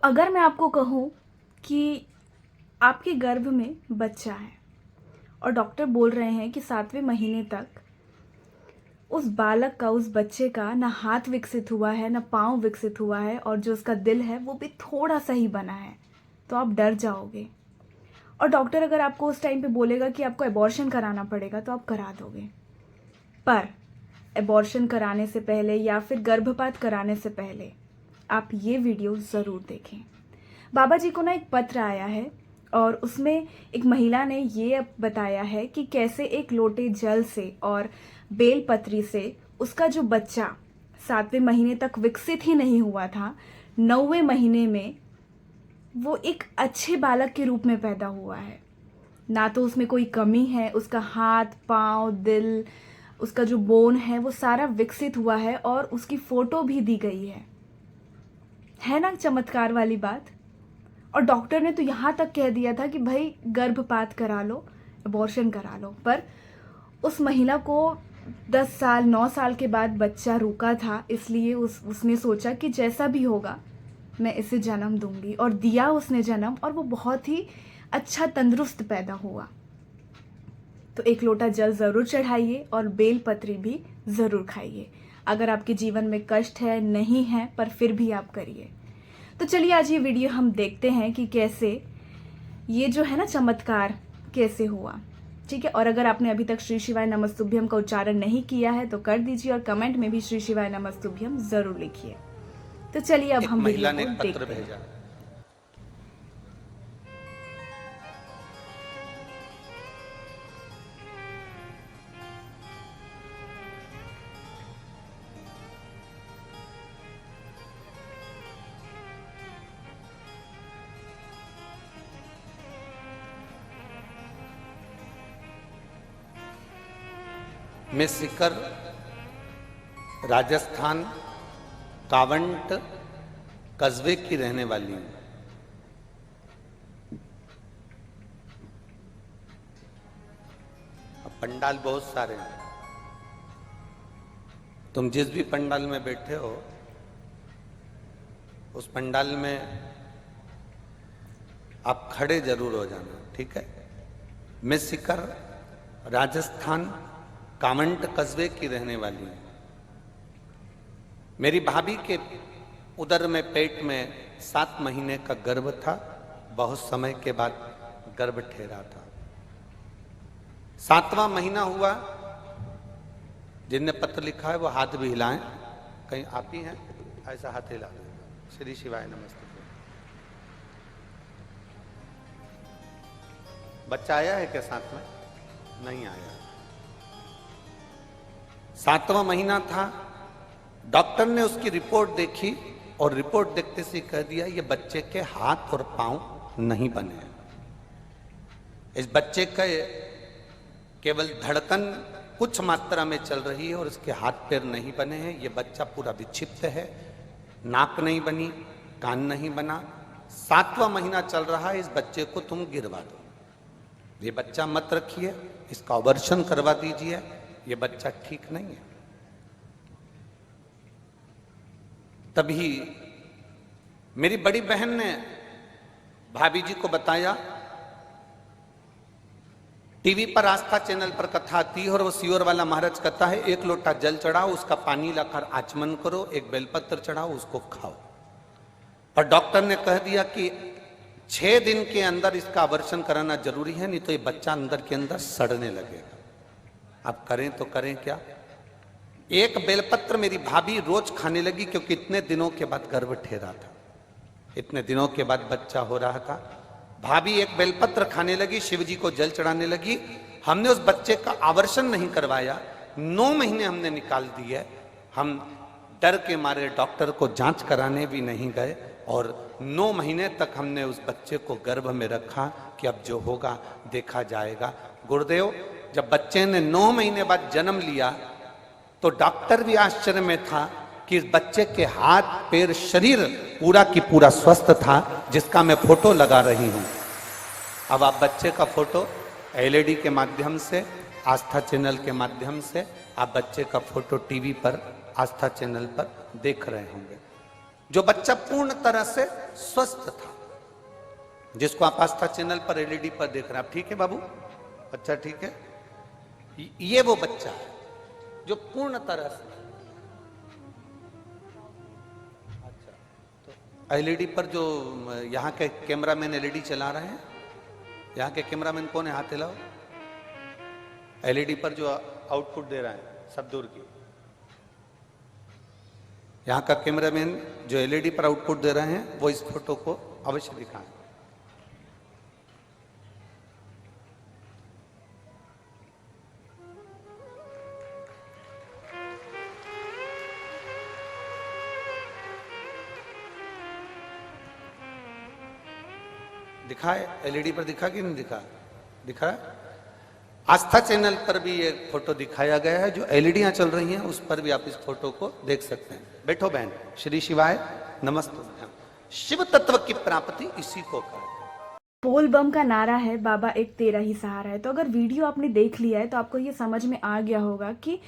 अगर मैं आपको कहूँ कि आपके गर्भ में बच्चा है और डॉक्टर बोल रहे हैं कि 7वें महीने तक उस बालक का, उस बच्चे का ना हाथ विकसित हुआ है, ना पाँव विकसित हुआ है और जो उसका दिल है वो भी थोड़ा सा ही बना है, तो आप डर जाओगे। और डॉक्टर अगर आपको उस टाइम पे बोलेगा कि आपको एबॉर्शन कराना पड़ेगा तो आप करा दोगे। पर एबॉर्शन कराने से पहले या फिर गर्भपात कराने से पहले आप ये वीडियो ज़रूर देखें। बाबा जी को ना एक पत्र आया है और उसमें एक महिला ने ये बताया है कि कैसे एक लोटे जल से और बेलपत्री से उसका जो बच्चा 7वें महीने तक विकसित ही नहीं हुआ था, 9वें महीने में वो एक अच्छे बालक के रूप में पैदा हुआ है। ना तो उसमें कोई कमी है, उसका हाथ, पाँव, दिल, उसका जो बोन है वो सारा विकसित हुआ है और उसकी फ़ोटो भी दी गई है ना चमत्कार वाली बात। और डॉक्टर ने तो यहाँ तक कह दिया था कि भाई गर्भपात करा लो, अबॉर्शन करा लो। पर उस महिला को 10 साल 9 साल के बाद बच्चा रुका था, इसलिए उसने सोचा कि जैसा भी होगा मैं इसे जन्म दूंगी, और दिया उसने जन्म, और वो बहुत ही अच्छा तंदुरुस्त पैदा हुआ। तो एक लोटा जल ज़रूर चढ़ाइए और बेलपत्री भी ज़रूर खाइए। अगर आपके जीवन में कष्ट है, नहीं है, पर फिर भी आप करिए। तो चलिए आज ये वीडियो हम देखते हैं कि कैसे ये जो है ना चमत्कार कैसे हुआ। ठीक है, और अगर आपने अभी तक श्री शिवाय नमस्तुभ्यम का उच्चारण नहीं किया है तो कर दीजिए और कमेंट में भी श्री शिवाय नमस्तुभ्यम जरूर लिखिए। तो चलिए अब हम वीडियो को देखते हैं। मैं सिकर राजस्थान कावंट कस्बे की रहने वाली हूं। अब पंडाल बहुत सारे हैं। तुम जिस भी पंडाल में बैठे हो उस पंडाल में आप खड़े जरूर हो जाना, ठीक है। मैं सिकर राजस्थान कावंट कस्बे की रहने वाली हूं। मेरी भाभी के उदर में, पेट में 7 महीने का गर्भ था। बहुत समय के बाद गर्भ ठहरा था। 7वां महीना हुआ। जिनने पत्र लिखा है वो हाथ भी हिलाएं। कहीं आप ही हैं? ऐसा हाथ हिला दें। श्री शिवाय नमस्ते। बच्चा आया है क्या साथ में? नहीं आया। 7वां महीना था। डॉक्टर ने उसकी रिपोर्ट देखी और रिपोर्ट देखते से कह दिया ये बच्चे के हाथ और पांव नहीं बने। इस बच्चे का केवल धड़कन कुछ मात्रा में चल रही है और इसके हाथ पैर नहीं बने हैं। ये बच्चा पूरा विक्षिप्त है। नाक नहीं बनी, कान नहीं बना। 7वां महीना चल रहा है। इस बच्चे को तुम गिरवा दो। ये बच्चा मत रखिए, इसका ऑपरेशन करवा दीजिए। ये बच्चा ठीक नहीं है। तभी मेरी बड़ी बहन ने भाभी जी को बताया। टीवी पर आस्था चैनल पर कथा आती है और वो सियोर वाला महाराज कहता है 1 लोटा जल चढ़ाओ, उसका पानी लाकर आचमन करो, 1 बेलपत्र चढ़ाओ, उसको खाओ। पर डॉक्टर ने कह दिया कि 6 दिन के अंदर इसका ऑपरेशन कराना जरूरी है, नहीं तो ये बच्चा अंदर के अंदर सड़ने लगेगा। अब करें तो करें क्या। 1 बेलपत्र मेरी भाभी रोज खाने लगी, क्योंकि इतने दिनों के बाद गर्भ ठहरा था, इतने दिनों के बाद बच्चा हो रहा था। भाभी 1 बेलपत्र खाने लगी, शिव जी को जल चढ़ाने लगी। हमने उस बच्चे का ऑपरेशन नहीं करवाया। 9 महीने हमने निकाल दिए। हम डर के मारे डॉक्टर को जांच कराने भी नहीं गए और 9 महीने तक हमने उस बच्चे को गर्भ में रखा कि अब जो होगा देखा जाएगा। गुरुदेव, जब बच्चे ने 9 महीने बाद जन्म लिया तो डॉक्टर भी आश्चर्य में था कि इस बच्चे के हाथ पैर शरीर पूरा की पूरा स्वस्थ था, जिसका मैं फोटो लगा रही हूं। अब आप बच्चे का फोटो एलईडी के माध्यम से, आस्था चैनल के माध्यम से आप बच्चे का फोटो टीवी पर, आस्था चैनल पर देख रहे होंगे। जो बच्चा पूर्ण तरह से स्वस्थ था, जिसको आप आस्था चैनल पर एलईडी पर देख रहे हैं। आप ठीक है बाबू? बच्चा ठीक है? ये वो बच्चा है जो पूर्ण तरह से, अच्छा, तो एलईडी पर जो यहाँ के कैमरामैन एलईडी चला रहे हैं, यहाँ के कैमरामैन कौन है? हाथ हिलाओ। एलईडी पर जो आउटपुट दे रहा है सब दूर की, यहाँ का कैमरामैन जो एलईडी पर आउटपुट दे रहे हैं वो इस फोटो को अवश्य दिखाएं। दिखा है? एलईडी पर दिखा कि नहीं दिखा? दिखा है? आस्था चैनल पर भी ये फोटो दिखाया गया है, जो एलईडियां चल रही हैं उस पर भी आप इस फोटो को देख सकते हैं। बैठो बहन। श्री शिवाय नमस्ते। शिव तत्व की प्राप्ति इसी को कहते हैं। बोल बम का नारा है, बाबा एक तेरा ही सहारा है। तो अगर वीडियो आपने देख लिया है तो आपको ये समझ में आ गया होगा कि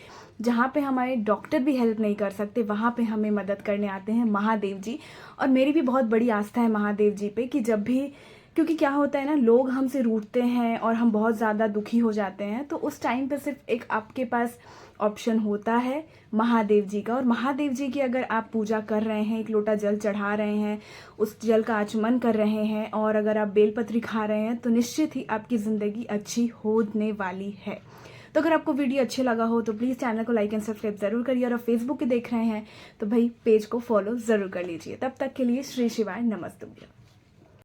जहाँ पे हमारे डॉक्टर भी हेल्प नहीं कर सकते, वहाँ पे हमें मदद करने आते हैं महादेव जी। और मेरी भी बहुत बड़ी आस्था है महादेव जी पे कि जब भी, क्योंकि क्या होता है ना, लोग हमसे रूठते हैं और हम बहुत ज़्यादा दुखी हो जाते हैं, तो उस टाइम पे सिर्फ एक आपके पास ऑप्शन होता है महादेव जी का। और महादेव जी की अगर आप पूजा कर रहे हैं, एक लोटा जल चढ़ा रहे हैं, उस जल का आचमन कर रहे हैं और अगर आप बेलपत्री खा रहे हैं, तो निश्चित ही आपकी ज़िंदगी अच्छी होने वाली है। तो अगर आपको वीडियो अच्छे लगा हो तो प्लीज़ चैनल को लाइक एंड सब्सक्राइब ज़रूर करिए। और फेसबुक पे देख रहे हैं तो भाई पेज को फॉलो ज़रूर कर लीजिए। तब तक के लिए श्री शिवाय नमस्तुभ्यं।